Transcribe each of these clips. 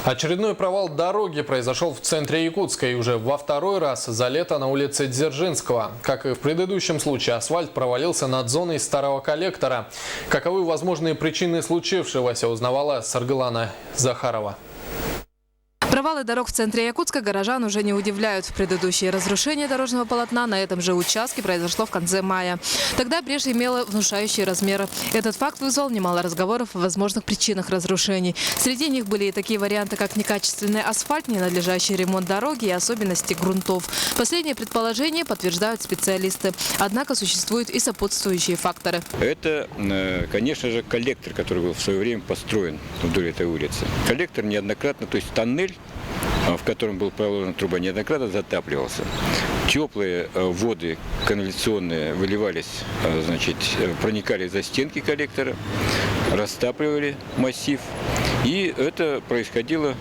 Очередной провал дороги произошел в центре Якутска и уже во второй раз за лето на улице Дзержинского. Как и в предыдущем случае, асфальт провалился над зоной старого коллектора. Каковы возможные причины случившегося, узнавала Саргылана Захарова. Провалы дорог в центре Якутска горожан уже не удивляют. Предыдущее разрушение дорожного полотна на этом же участке произошло в конце мая. Тогда брешь имела внушающие размеры. Этот факт вызвал немало разговоров о возможных причинах разрушений. Среди них были и такие варианты, как некачественный асфальт, ненадлежащий ремонт дороги и особенности грунтов. Последние предположения подтверждают специалисты. Однако существуют и сопутствующие факторы. Это, конечно же, коллектор, который был в свое время построен вдоль этой улицы. Коллектор неоднократно, то есть тоннель, в котором была проложена труба, неоднократно затапливался. Теплые воды канализационные выливались, значит, проникали за стенки коллектора, растапливали массив. И это происходило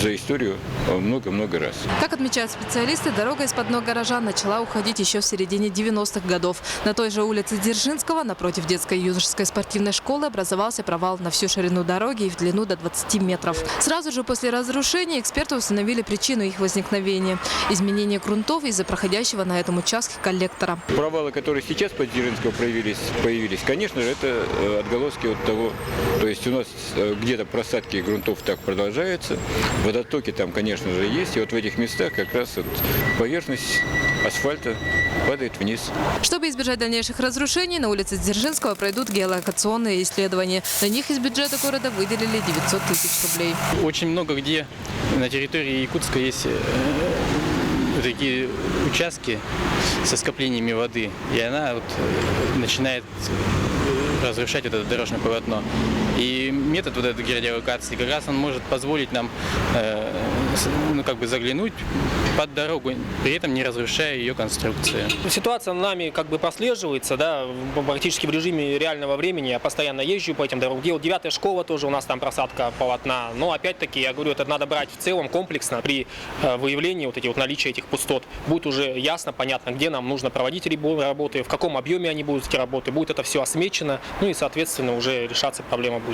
за историю много-много раз. Как отмечают специалисты, дорога из-под ног горожан начала уходить еще в середине 90-х годов. На той же улице Дзержинского, напротив детской и юношеской спортивной школы, образовался провал на всю ширину дороги и в длину до 20 метров. Сразу же после разрушения эксперты установили причину их возникновения – изменение грунтов из-за проходящего на этом участке коллектора. Провалы, которые сейчас под Дзержинского появились, конечно же, это отголоски от того, то есть у нас где-то просадки грунтов так продолжаются, водотоки там, конечно же, есть, и вот в этих местах как раз поверхность асфальта падает вниз. Чтобы избежать дальнейших разрушений, на улице Дзержинского пройдут геолокационные исследования. На них из бюджета города выделили 900 тысяч рублей. Очень много где на территории Якутска есть такие участки со скоплениями воды, и она начинает разрушать это дорожное полотно. И метод вот этой геолокации как раз он может позволить нам заглянуть под дорогу, при этом не разрушая ее конструкцию. Ситуация нами прослеживается, да, практически в режиме реального времени. Я постоянно езжу по этим дорогам. 9-я школа тоже у нас там просадка полотна. Но опять-таки, я говорю, это надо брать в целом комплексно. При выявлении наличия этих пустот будет уже ясно, понятно, где нам нужно проводить работы, в каком объеме они будут, эти работы. Будет это все осмечено, и, соответственно, уже решаться проблема будет.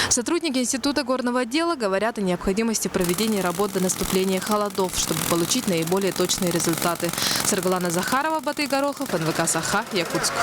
Сотрудники Института горного отдела говорят о необходимости проведения работ до наступления холодов, чтобы получить наиболее точные результаты. Саргылана Захарова, Батый Горохов, НВК Саха, Якутск.